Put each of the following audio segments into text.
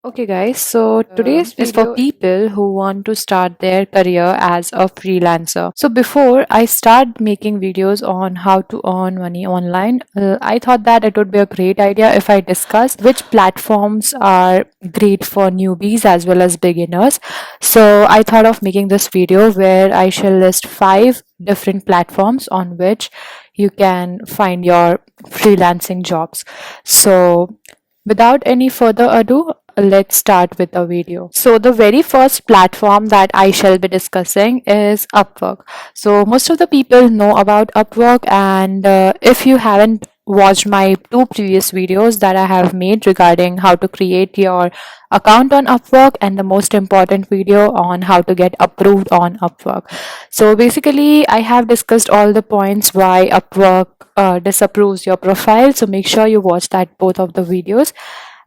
Okay, guys, so today's is for people who want to start their career as a freelancer. So, before I start making videos on how to earn money online, I thought that it would be a great idea if I discuss which platforms are great for newbies as well as beginners. So, I thought of making this video where I shall list five different platforms on which you can find your freelancing jobs. So, without any further ado, let's start with the video. So, the very first platform that I shall be discussing is Upwork. So, most of the people know about Upwork, and if you haven't watched my two previous videos that I have made regarding how to create your account on Upwork and the most important video on how to get approved on Upwork. So basically I have discussed all the points why Upwork disapproves your profile, so make sure you watch that both of the videos,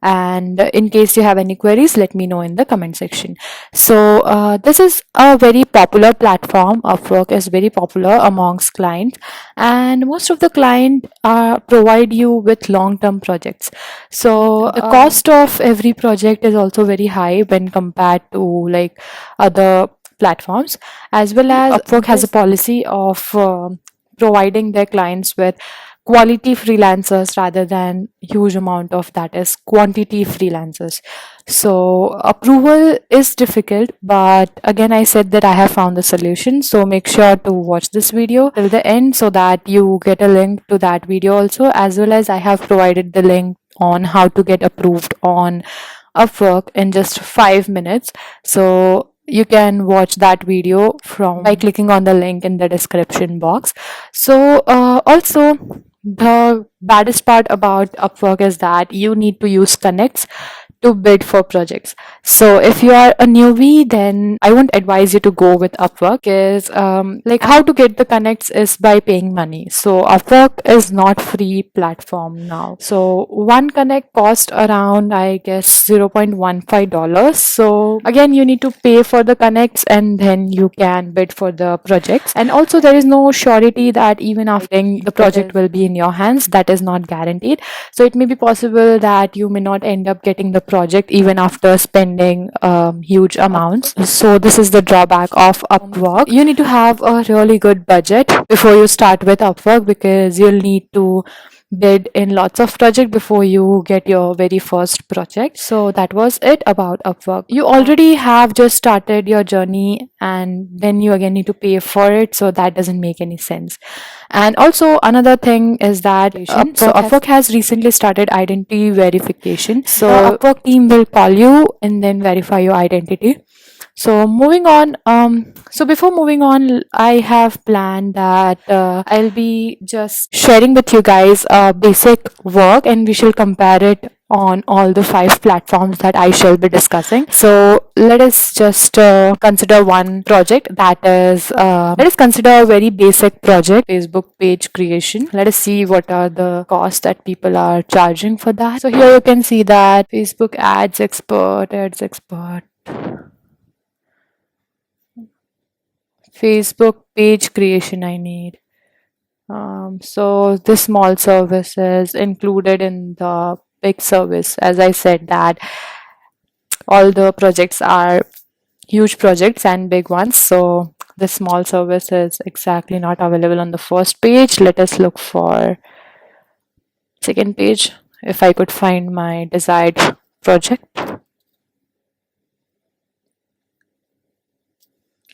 and in case you have any queries, let me know in the comment section. So this is a very popular platform. Upwork is very popular amongst clients, and most of the client provide you with long-term projects. So the cost of every project is also very high when compared to like other platforms, as well as Upwork has a policy of providing their clients with quality freelancers rather than huge amount of that is quantity freelancers. So approval is difficult, but again I said that I have found the solution, so make sure to watch this video till the end so that you get a link to that video also, as well as I have provided the link on how to get approved on Upwork in just 5 minutes. So you can watch that video from by clicking on the link in the description box. So also the baddest part about Upwork is that you need to use connects to bid for projects. So if you are a newbie, then I won't advise you to go with Upwork, because like how to get the connects is by paying money. So Upwork is not free platform now. So one connect cost around I guess $0.15. So again you need to pay for the connects and then you can bid for the projects. And also there is no surety that even after the project will be in your hands. That is not guaranteed. So it may be possible that you may not end up getting the project even after spending huge amounts. So this is the drawback of Upwork. You need to have a really good budget before you start with Upwork, because you'll need to bid in lots of projects before you get your very first project. So that was it about Upwork. You already have just started your journey and then you again need to pay for it, so that doesn't make any sense. And also another thing is that Upwork has recently started identity verification. So the Upwork team will call you and then verify your identity. So moving on, so before moving on, I have planned that I'll be just sharing with you guys basic work, and we shall compare it on all the five platforms that I shall be discussing. So let us just consider one project, that is let us consider a very basic project, Facebook page creation. Let us see what are the costs that people are charging for that. So here you can see that Facebook ads expert, Facebook page creation I need. So this small service is included in the big service. As I said that all the projects are huge projects and big ones. So the small service is exactly not available on the first page. Let us look for second page if I could find my desired project.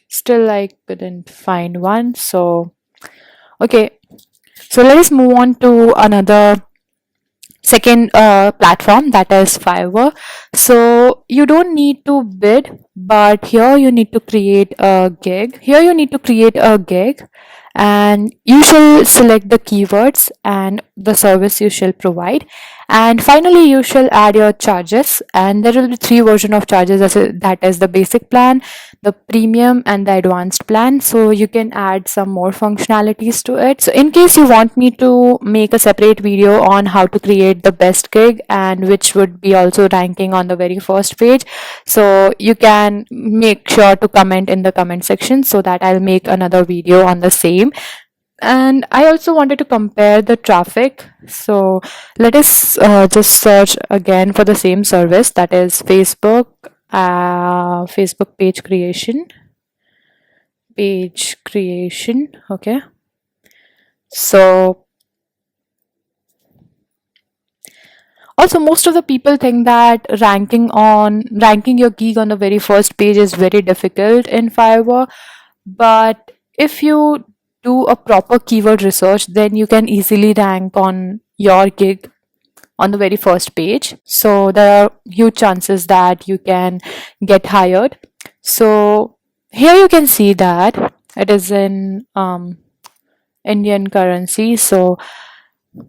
Still I couldn't find one. So okay, so let us move on to another second platform, that is Fiverr. So you don't need to bid, but here you need to create a gig. And you shall select the keywords and the service you shall provide, and finally you shall add your charges. And there will be three versions of charges, that is the basic plan, the premium, and the advanced plan. So you can add some more functionalities to it. So in case you want me to make a separate video on how to create the best gig and which would be also ranking on the very first page, so you can make sure to comment in the comment section so that I'll make another video on the same. And I also wanted to compare the traffic. So let us just search again for the same service, that is Facebook page creation. Okay. So also, most of the people think that ranking your gig on the very first page is very difficult in Fiverr. But if you do a proper keyword research, then you can easily rank on your gig on the very first page. So there are huge chances that you can get hired. So here you can see that it is in Indian currency. So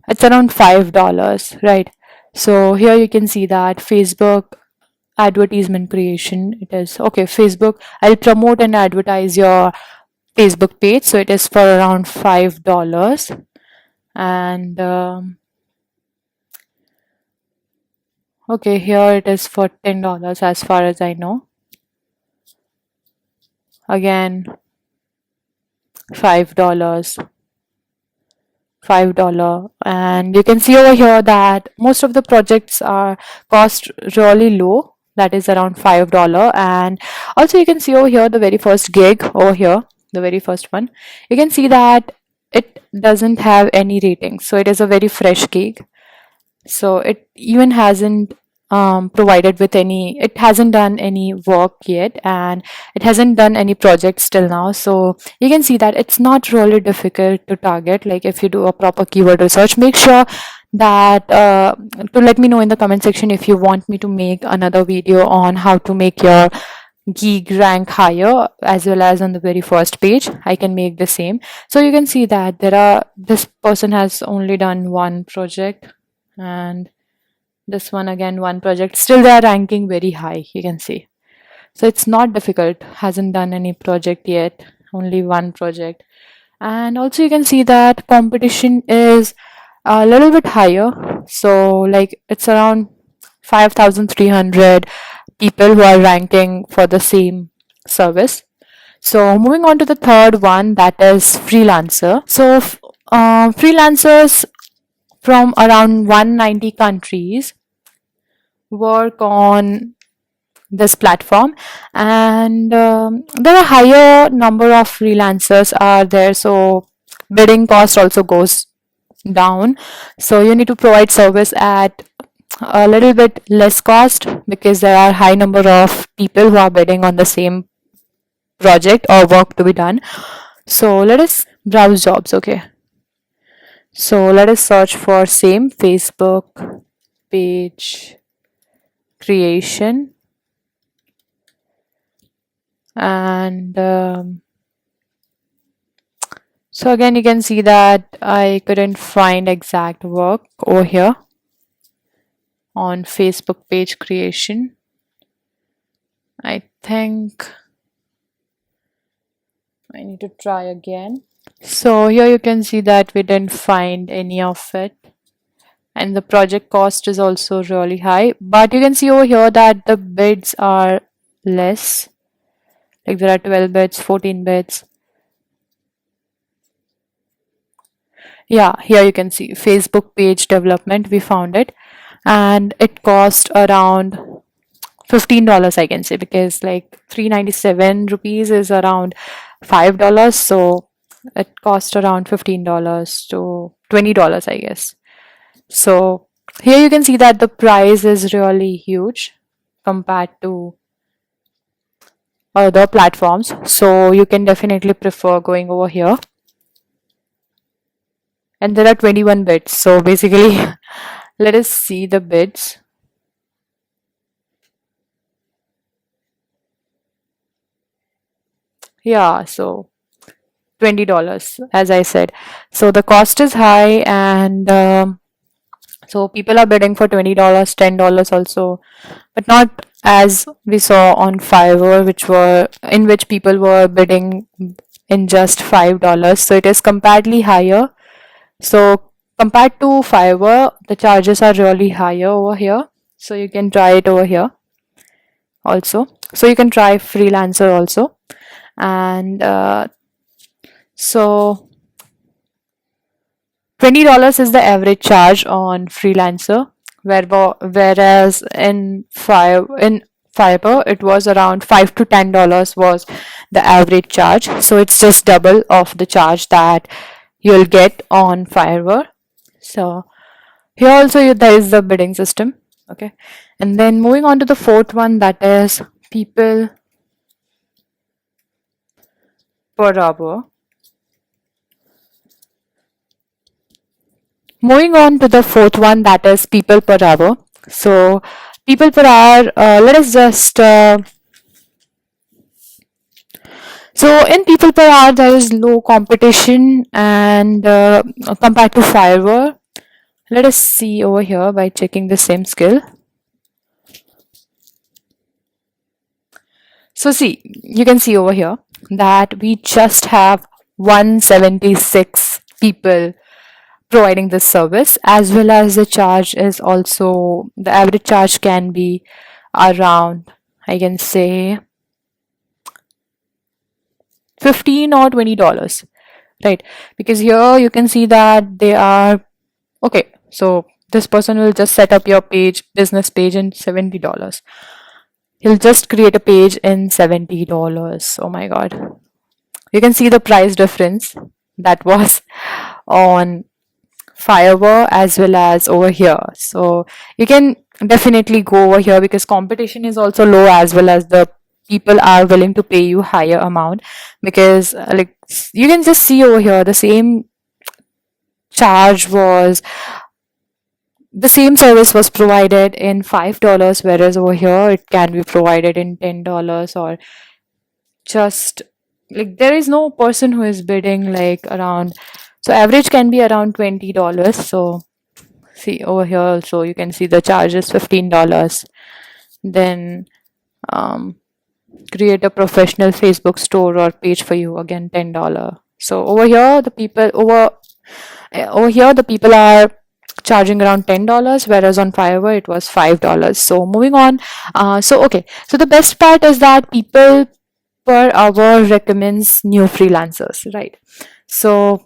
it's around $5, right? So here you can see that Facebook advertisement creation. It is okay. Facebook, I'll promote and advertise your Facebook page. So it is for around $5. And okay, here it is for $10 as far as I know. Again, $5. $5, and you can see over here that most of the projects are cost really low, that is around $5. And also you can see over here the very first gig over here, the very first one, you can see that it doesn't have any ratings, so it is a very fresh gig. So it even hasn't provided with any, it hasn't done any work yet, and it hasn't done any projects till now. So you can see that it's not really difficult to target. Like if you do a proper keyword research, make sure that to let me know in the comment section if you want me to make another video on how to make your gig rank higher as well as on the very first page. I can make the same. So you can see that this person has only done one project, and this one again one project, still they are ranking very high, you can see. So it's not difficult, hasn't done any project yet, only one project. And also you can see that competition is a little bit higher. So like it's around 5,300 people who are ranking for the same service. So moving on to the third one, that is freelancer. So freelancers from around 190 countries work on this platform, and there are higher number of freelancers are there, so bidding cost also goes down. So you need to provide service at a little bit less cost because there are high number of people who are bidding on the same project or work to be done. So let us browse jobs. Okay, so let us search for same Facebook page creation, and so again you can see that I couldn't find exact work over here on Facebook page creation. I think I need to try again. So here you can see that we didn't find any of it, and the project cost is also really high, but you can see over here that the bids are less, like there are 12 bids, 14 bids. Yeah, here you can see Facebook page development, we found it, and it cost around $15, I can say, because like 397 rupees is around $5, so it cost around $15 to $20, I guess. So here you can see that the price is really huge compared to other platforms, so you can definitely prefer going over here. And there are 21 bids, so basically let us see the bids. Yeah, so $20, as I said. So the cost is high, and so people are bidding for $20, $10 also, but not as we saw on Fiverr, which people were bidding in just $5. So it is comparatively higher. So compared to Fiverr, the charges are really higher over here. So you can try it over here also. So you can try freelancer also, and so $20 is the average charge on Freelancer, whereas in Fiverr it was around $5 to $10 was the average charge. So it's just double of the charge that you'll get on Fiverr. So here also there is the bidding system. Okay, and then moving on to the fourth one, that is people per hour. Moving on to the fourth one, that is people per hour. So people per hour, let us just so in people per hour there is low competition, and compared to Fiverr, let us see over here by checking the same skill. So see, you can see over here that we just have 176 people providing this service, as well as the charge is also, the average charge can be around, I can say, 15 or $20, right? Because here you can see that they are okay. So this person will just set up your page, business page, in $70. He'll just create a page in $70. Oh my god. You can see the price difference that was on Fiverr as well as over here. So you can definitely go over here because competition is also low, as well as the people are willing to pay you higher amount, because like you can just see over here the same charge was, the same service was provided in $5, whereas over here it can be provided in $10, or just like there is no person who is bidding like around, so average can be around $20. So see over here also you can see the charge is $15. Then create a professional Facebook store or page for you, again $10. So over here the people over here the people are charging around $10, whereas on Fiverr it was $5. So moving on, so okay, so the best part is that people per hour recommends new freelancers, right? So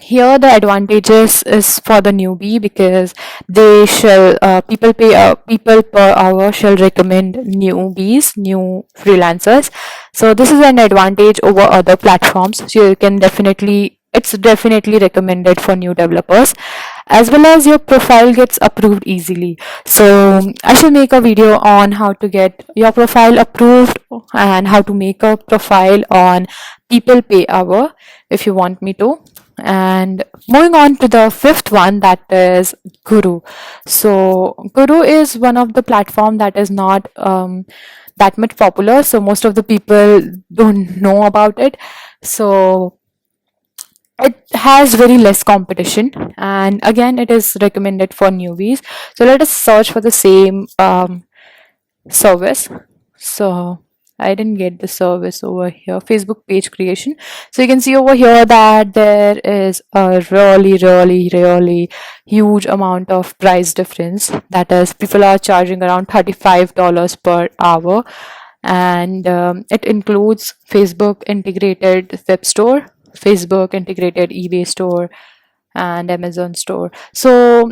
here the advantages is for the newbie, because they shall people per hour shall recommend newbies, new freelancers. So this is an advantage over other platforms. So you can definitely, it's definitely recommended for new developers, as well as your profile gets approved easily. So I shall make a video on how to get your profile approved and how to make a profile on people pay hour if you want me to. And moving on to the fifth one, that is Guru. So Guru is one of the platform that is not that much popular, so most of the people don't know about it. So it has very less competition, and again it is recommended for newbies. So let us search for the same service. So I didn't get the service over here, Facebook page creation. So you can see over here that there is a really huge amount of price difference. That is, people are charging around $35 per hour, and it includes Facebook integrated web store, Facebook integrated eBay store, and Amazon store. So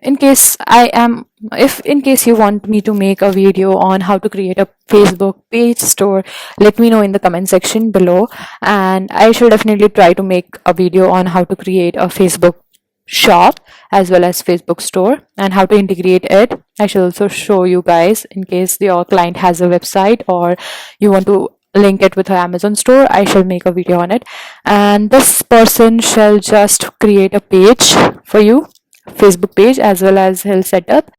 in case if in case you want me to make a video on how to create a Facebook page store, let me know in the comment section below, and I shall definitely try to make a video on how to create a Facebook shop as well as Facebook store and how to integrate it. I shall also show you guys in case your client has a website or you want to link it with her Amazon store. I shall make a video on it, and this person shall just create a page for you, Facebook page, as well as he'll set up.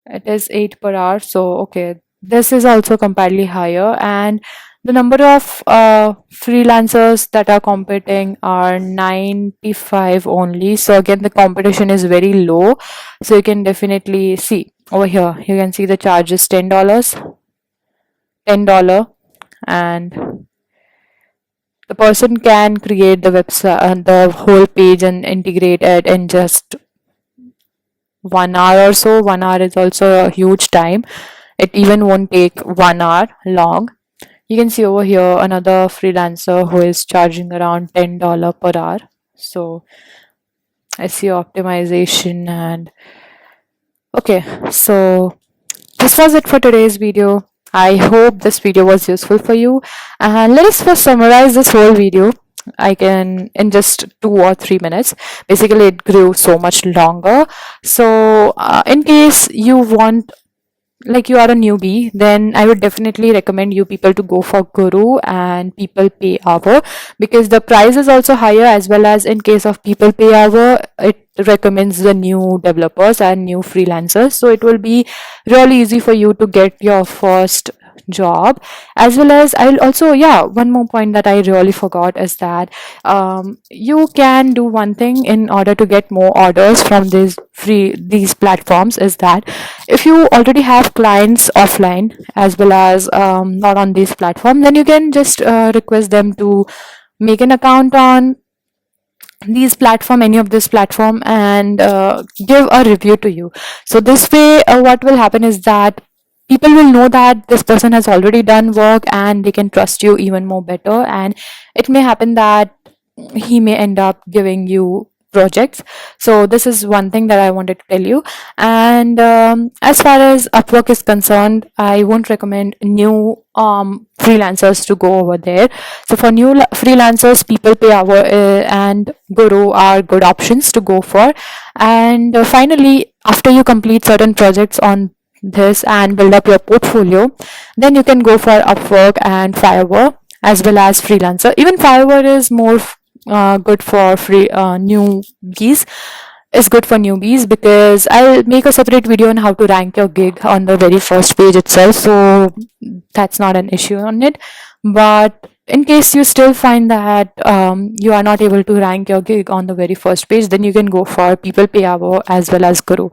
It is 8 per hour, so okay, this is also comparatively higher, and the number of freelancers that are competing are 95 only. So again the competition is very low. So you can definitely see over here, you can see the charge is $10, and the person can create the website and the whole page and integrate it in just 1 hour or so. 1 hour is also a huge time. It even won't take 1 hour long. You can see over here another freelancer who is charging around $10 per hour. So SEO optimization. And okay, so this was it for today's video. I hope this video was useful for you. And let us first summarize this whole video. I can in just 2 or 3 minutes. Basically, it grew so much longer. So, in case you want, like, you are a newbie, then I would definitely recommend you people to go for Guru and People Pay Hour, because the price is also higher, as well as in case of People Pay Hour, it recommends the new developers and new freelancers. So it will be really easy for you to get your first job. As well as, I'll also, yeah, one more point that I really forgot is that you can do one thing in order to get more orders from these platforms, is that if you already have clients offline as well as not on this platform, then you can just request them to make an account on these platform, any of this platform, and give a review to you. So this way, what will happen is that people will know that this person has already done work and they can trust you even more better, and it may happen that he may end up giving you projects. So this is one thing that I wanted to tell you. And as far as Upwork is concerned, I won't recommend new freelancers to go over there. So for new freelancers, People Pay Hour and Guru are good options to go for. And finally, after you complete certain projects on this and build up your portfolio, then you can go for Upwork and Fiverr as well as freelancer. Even Fiverr is more good for free newbies. Is good for newbies, because I'll make a separate video on how to rank your gig on the very first page itself. So that's not an issue on it. But in case you still find that you are not able to rank your gig on the very first page, then you can go for People Pay Hour as well as Guru.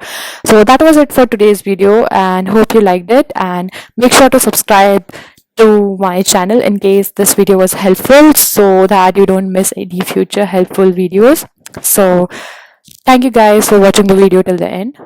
So that was it for today's video, and hope you liked it. And make sure to subscribe to my channel in case this video was helpful, so that you don't miss any future helpful videos. So thank you guys for watching the video till the end.